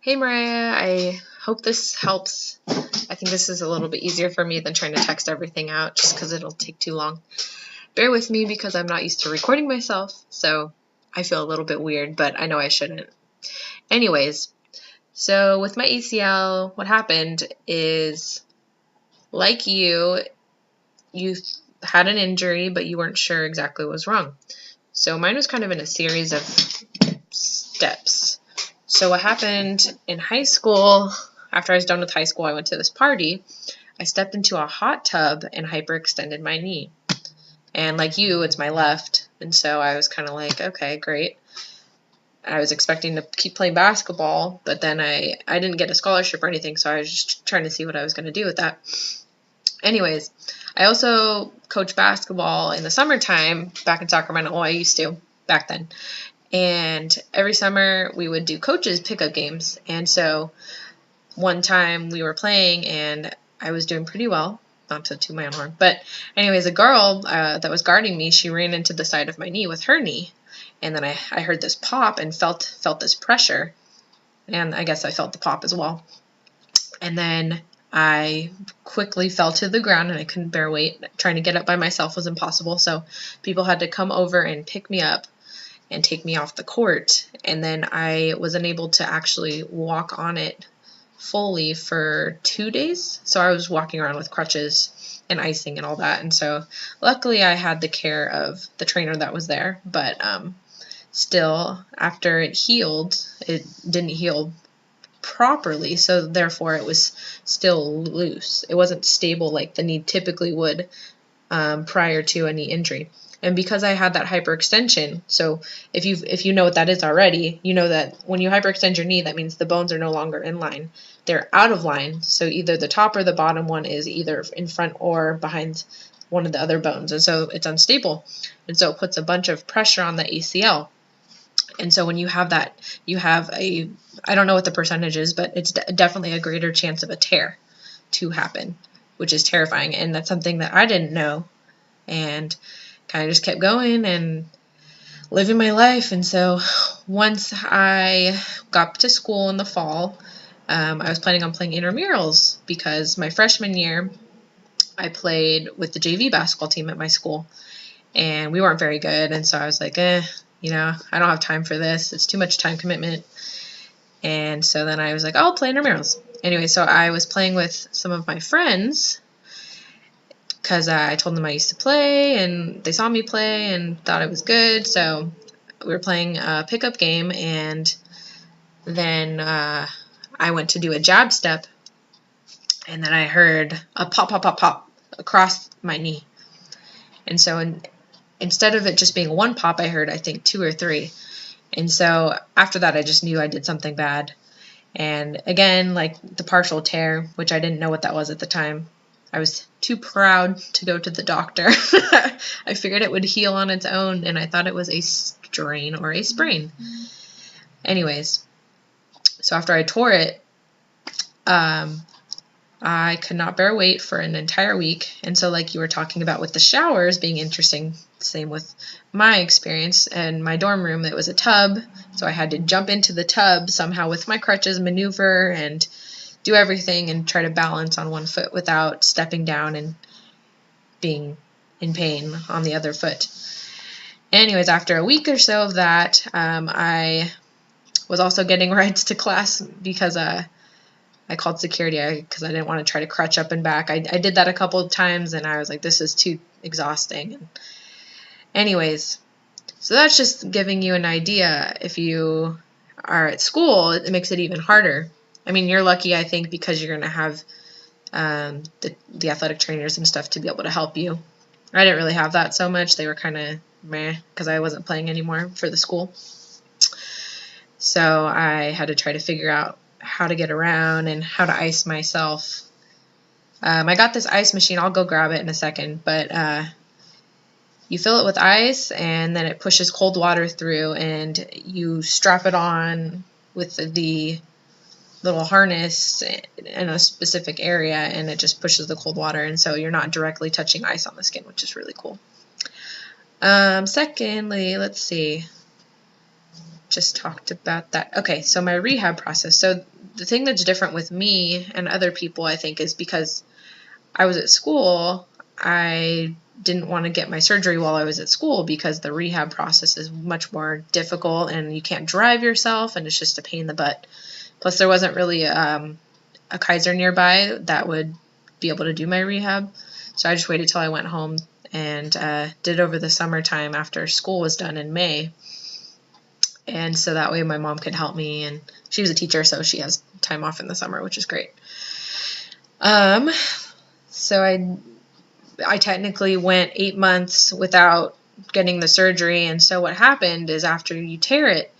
Hey Mariah, I hope this helps. I think this is a little bit easier for me than trying to text everything out just because it'll take too long. Bear with me because I'm not used to recording myself, so I feel a little bit weird, but I know I shouldn't. Anyways, so with my ACL, what happened is, like you had an injury, but you weren't sure exactly what was wrong. So mine was kind of in a series of steps. So what happened in high school, after I was done with high school, I went to this party. I stepped into a hot tub and hyperextended my knee. And like you, it's my left. And so I was kind of like, okay, great. I was expecting to keep playing basketball, but then I didn't get a scholarship or anything, so I was just trying to see what I was going to do with that. Anyways, I also coach basketball in the summertime back in Sacramento. Well, I used to back then. And every summer we would do coaches pickup games. And so one time we were playing and I was doing pretty well, not to toot my own horn. But anyways, a girl that was guarding me, she ran into the side of my knee with her knee. And then I heard this pop and felt this pressure. And I guess I felt the pop as well. And then I quickly fell to the ground and I couldn't bear weight. Trying to get up by myself was impossible. So people had to come over and pick me up and take me off the court, and then I was unable to actually walk on it fully for 2 days. So I was walking around with crutches and icing and all that, and so luckily I had the care of the trainer that was there, but still, after it healed, it didn't heal properly, so therefore it was still loose. It wasn't stable like the knee typically would prior to a knee injury. And because I had that hyperextension, so if you know what that is already, you know that when you hyperextend your knee, that means the bones are no longer in line. They're out of line, so either the top or the bottom one is either in front or behind one of the other bones, and so it's unstable. And so it puts a bunch of pressure on the ACL. And so when you have that, you have I don't know what the percentage is, but it's definitely a greater chance of a tear to happen, which is terrifying. And that's something that I didn't know. And kind of just kept going and living my life. And so once I got to school in the fall, I was planning on playing intramurals because my freshman year I played with the JV basketball team at my school and we weren't very good. And so I was like, I don't have time for this. It's too much time commitment. And so then I was like, I'll play intramurals. Anyway, so I was playing with some of my friends because I told them I used to play, and they saw me play and thought it was good. So we were playing a pickup game, and then I went to do a jab step, and then I heard a pop, pop, pop, pop across my knee. And so instead of it just being one pop, I heard, I think, 2 or 3. And so after that, I just knew I did something bad. And again, like the partial tear, which I didn't know what that was at the time. I was too proud to go to the doctor. I figured it would heal on its own, and I thought it was a strain or a sprain. Anyways, so after I tore it, I could not bear weight for an entire week. And so like you were talking about with the showers being interesting, same with my experience. In my dorm room, it was a tub, so I had to jump into the tub somehow with my crutches, maneuver, and do everything and try to balance on one foot without stepping down and being in pain on the other foot. Anyways, after a week or so of that, I was also getting rides to class because I called security because I didn't want to try to crutch up and back. I did that a couple of times, and I was like, this is too exhausting. Anyways, so that's just giving you an idea. If you are at school, it makes it even harder. I mean, you're lucky, I think, because you're going to have the athletic trainers and stuff to be able to help you. I didn't really have that so much. They were kind of meh because I wasn't playing anymore for the school. So I had to try to figure out how to get around and how to ice myself. I got this ice machine. I'll go grab it in a second. But you fill it with ice, and then it pushes cold water through, and you strap it on with the little harness in a specific area, and it just pushes the cold water, and so you're not directly touching ice on the skin, which is really cool. Secondly, let's see. just talked about that. Okay, so my rehab process. So the thing that's different with me and other people, I think, is because I was at school, I didn't want to get my surgery while I was at school because the rehab process is much more difficult and you can't drive yourself and it's just a pain in the butt. Plus, there wasn't really a Kaiser nearby that would be able to do my rehab. So I just waited till I went home and did it over the summertime after school was done in May. And so that way my mom could help me, and she was a teacher, so she has time off in the summer, which is great. So I technically went 8 months without getting the surgery, and so what happened is after you tear it,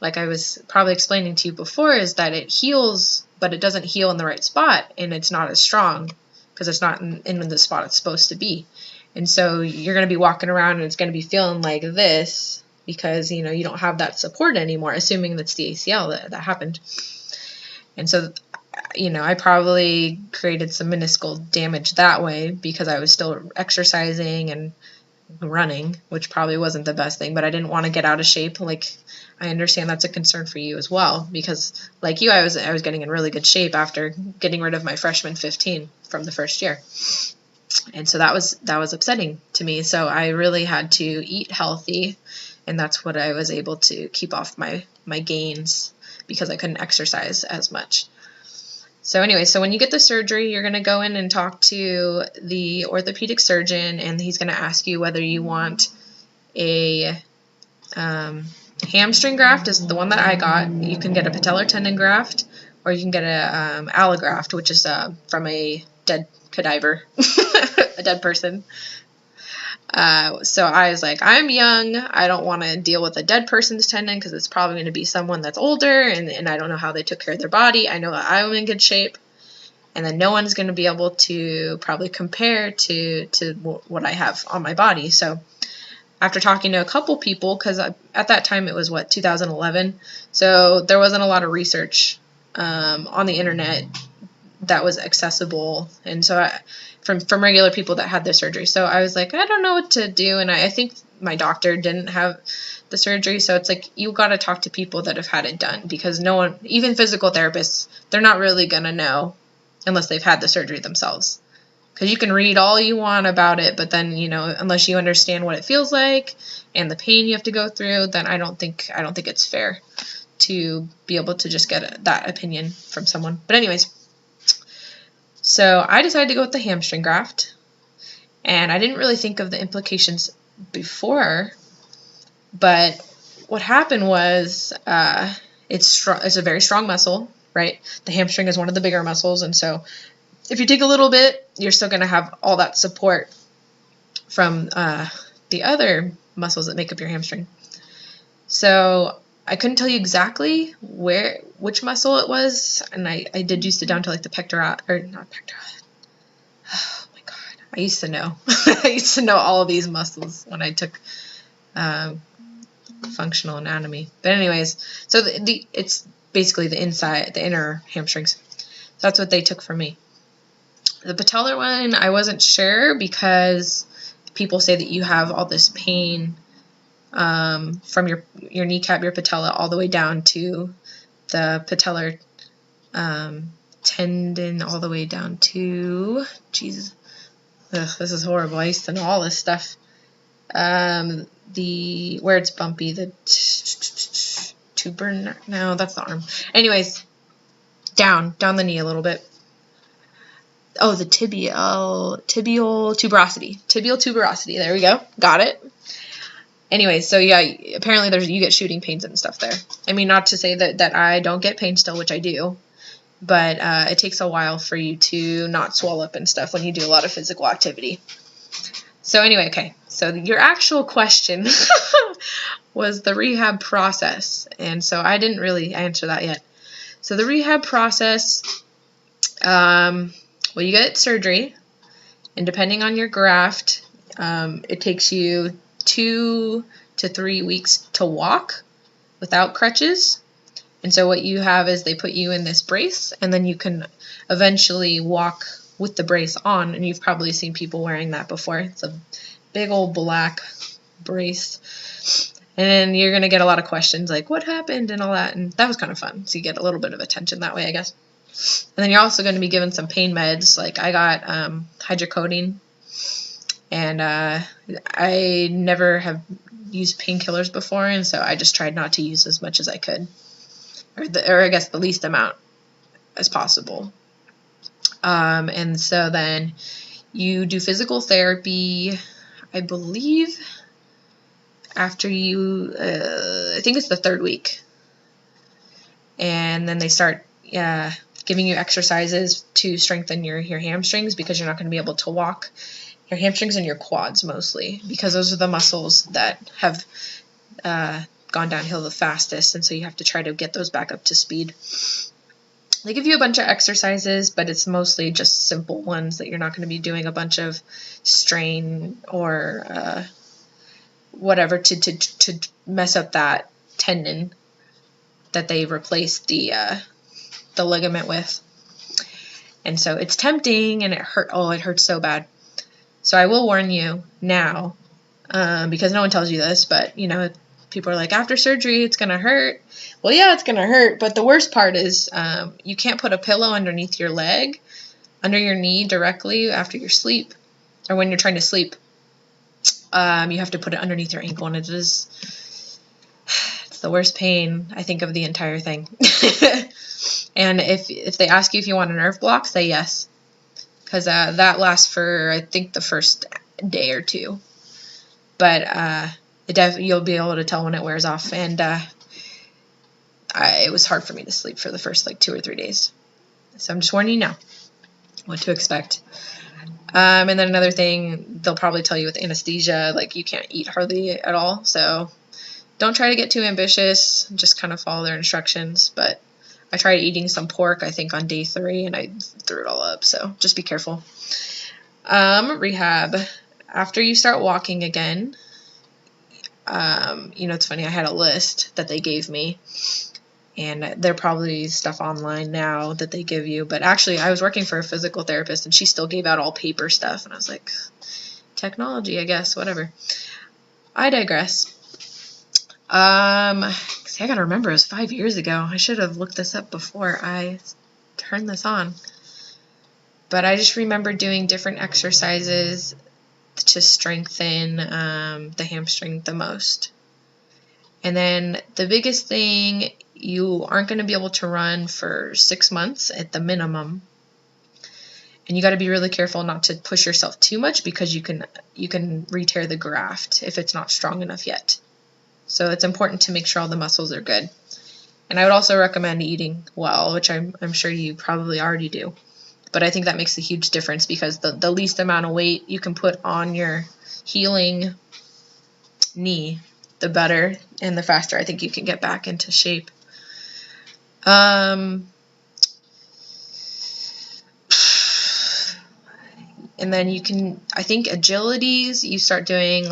like I was probably explaining to you before, is that it heals, but it doesn't heal in the right spot, and it's not as strong because it's not in the spot it's supposed to be. And so you're going to be walking around and it's going to be feeling like this because, you know, you don't have that support anymore, assuming that's the ACL that happened. And so, you know, I probably created some meniscal damage that way because I was still exercising and running, which probably wasn't the best thing, but I didn't want to get out of shape. Like, I understand that's a concern for you as well, because like you, I was getting in really good shape after getting rid of my freshman 15 from the first year. And so that was upsetting to me. So I really had to eat healthy, and that's what I was able to keep off my gains because I couldn't exercise as much. So anyway, so when you get the surgery, you're going to go in and talk to the orthopedic surgeon, and he's going to ask you whether you want a hamstring graft, is the one that I got. You can get a patellar tendon graft, or you can get a allograft, which is from a dead cadaver, a dead person. So I was like, I'm young. I don't want to deal with a dead person's tendon because it's probably going to be someone that's older, and I don't know how they took care of their body. I know that I'm in good shape, and then no one's going to be able to probably compare to what I have on my body. So after talking to a couple people, because at that time it was 2011, so there wasn't a lot of research on the internet that was accessible, and so from regular people that had their surgery. So I was like, I don't know what to do, and I think my doctor didn't have the surgery, so it's like you got to talk to people that have had it done, because no one, even physical therapists, they're not really gonna know unless they've had the surgery themselves. Because you can read all you want about it, but then, you know, unless you understand what it feels like and the pain you have to go through, then I don't think it's fair to be able to just get that opinion from someone. But anyways, so I decided to go with the hamstring graft, and I didn't really think of the implications before, but what happened was it's a very strong muscle, right? The hamstring is one of the bigger muscles, and so if you take a little bit, you're still going to have all that support from the other muscles that make up your hamstring. So I couldn't tell you exactly which muscle it was, and I did used to down to like the pectoral, or not pectoral. Oh my god, I used to know. I used to know all of these muscles when I took functional anatomy. But anyways, so it's basically the inner hamstrings. So that's what they took from me. The patellar one, I wasn't sure because people say that you have all this pain from your kneecap, your patella, all the way down to the patellar tendon, all the way down to, Jesus, this is horrible. I used to know all this stuff. Where it's bumpy, the tuber, no, that's the arm. Anyways, down the knee a little bit. Oh, the tibial tuberosity. There we go. Got it. Anyway, so yeah, apparently you get shooting pains and stuff there. I mean, not to say that I don't get pain still, which I do, but it takes a while for you to not swell up and stuff when you do a lot of physical activity. So anyway, okay. So your actual question was the rehab process, and so I didn't really answer that yet. So the rehab process, well, you get surgery, and depending on your graft, it takes you 2 to 3 weeks to walk without crutches. And so what you have is they put you in this brace, and then you can eventually walk with the brace on, and you've probably seen people wearing that before. It's a big old black brace. And then you're going to get a lot of questions like, what happened and all that. And that was kind of fun. So you get a little bit of attention that way, I guess. And then you're also going to be given some pain meds. Like I got hydrocodone. And I never have used painkillers before. And so I just tried not to use as much as I could. Or I guess the least amount as possible. And so then you do physical therapy, I believe, after you, I think it's the 3rd week. And then they start giving you exercises to strengthen your hamstrings, because you're not going to be able to walk. Your hamstrings and your quads mostly, because those are the muscles that have gone downhill the fastest, and so you have to try to get those back up to speed. They give you a bunch of exercises, but it's mostly just simple ones that you're not going to be doing a bunch of strain or whatever to mess up that tendon that they replaced the ligament with. And so it's tempting, and it hurts so bad. So I will warn you now, because no one tells you this, but people are like, after surgery it's gonna hurt. Well, yeah, it's gonna hurt, but the worst part is you can't put a pillow underneath your leg, under your knee directly after your sleep, or when you're trying to sleep. You have to put it underneath your ankle, and it's the worst pain, I think, of the entire thing. And if they ask you if you want a nerve block, say yes, because that lasts for, I think, the first day or 2. But you'll be able to tell when it wears off. And it was hard for me to sleep for the first 2 or 3 days. So I'm just warning you now what to expect. And then another thing, they'll probably tell you with anesthesia, you can't eat hardly at all. So don't try to get too ambitious. Just kind of follow their instructions. But I tried eating some pork, I think, on day 3, and I threw it all up. So just be careful. Rehab. After you start walking again, it's funny, I had a list that they gave me, and there probably stuff online now that they give you, but actually I was working for a physical therapist, and she still gave out all paper stuff, and I was like, technology, I guess, whatever. I digress. See, I gotta remember, it was 5 years ago. I should have looked this up before I turned this on. But I just remember doing different exercises to strengthen the hamstring the most. And then the biggest thing, you aren't going to be able to run for 6 months at the minimum. And you got to be really careful not to push yourself too much, because you can re-tear the graft if it's not strong enough yet. So it's important to make sure all the muscles are good. And I would also recommend eating well, which I'm sure you probably already do. But I think that makes a huge difference, because the least amount of weight you can put on your healing knee, the better, and the faster I think you can get back into shape. And then you can, I think, agilities, you start doing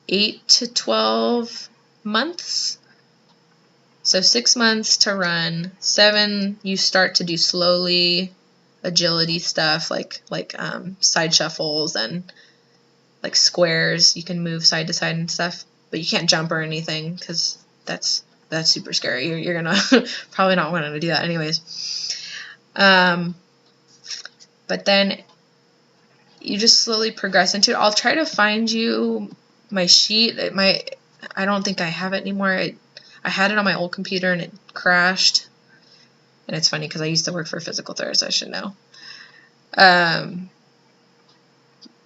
8 to 12 months. So 6 months to run, 7 you start to do slowly agility stuff, like side shuffles and squares. You can move side to side and stuff, but you can't jump or anything, because that's super scary. You're gonna probably not want to do that anyways. But then you just slowly progress into it. I'll try to find you my sheet. I don't think I have it anymore. I had it on my old computer and it crashed. And it's funny because I used to work for a physical therapist, so I should know.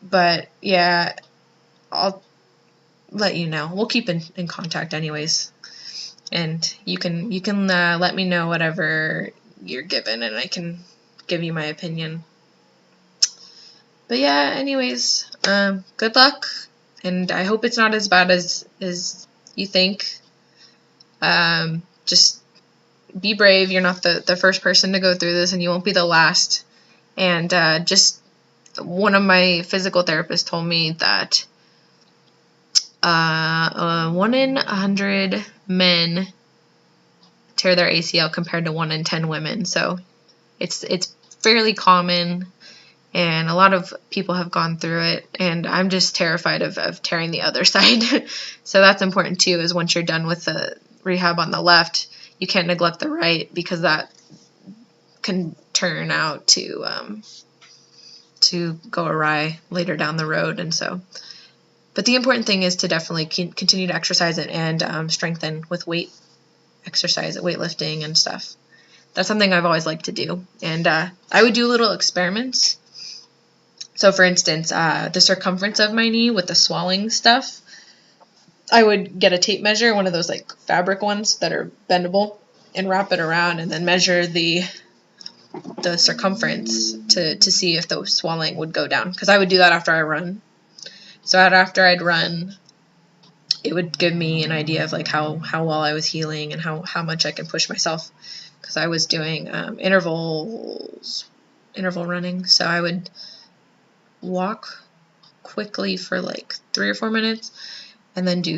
But yeah, I'll let you know. We'll keep in contact anyways. And you can let me know whatever you're given, and I can give you my opinion. But yeah, anyways, good luck, and I hope it's not as bad as you think. Just be brave. You're not the first person to go through this, and you won't be the last. And just one of my physical therapists told me that 1 in 100 men tear their ACL compared to 1 in 10 women. So it's fairly common, and a lot of people have gone through it, and I'm just terrified of tearing the other side. So that's important too, is once you're done with the rehab on the left, you can't neglect the right, because that can turn out to go awry later down the road. And so, but the important thing is to definitely continue to exercise it and strengthen with weight exercise, weightlifting and stuff. That's something I've always liked to do. And I would do little experiments. So for instance, the circumference of my knee with the swelling stuff, I would get a tape measure, one of those like fabric ones that are bendable, and wrap it around and then measure the circumference to see if the swelling would go down. Because I would do that after I run. So after I'd run, it would give me an idea of like how well I was healing and how much I can push myself. Because I was doing interval running, so I would walk quickly for like 3 or 4 minutes, and then do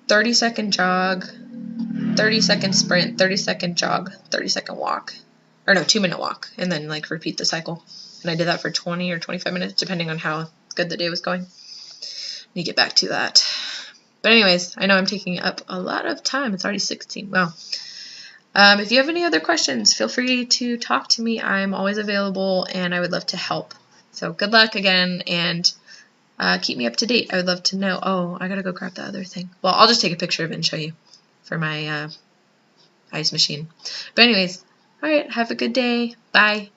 30-second jog, 30-second sprint, 30-second jog, 30-second walk, or no, 2-minute walk, and then like repeat the cycle. And I did that for 20 or 25 minutes, depending on how good the day was going. Let me get back to that. But anyways, I know I'm taking up a lot of time. It's already 16. Wow. If you have any other questions, feel free to talk to me. I'm always available, and I would love to help. So good luck again, and keep me up to date. I would love to know. Oh, I gotta go grab the other thing. Well, I'll just take a picture of it and show you for my ice machine. But anyways, all right, have a good day. Bye.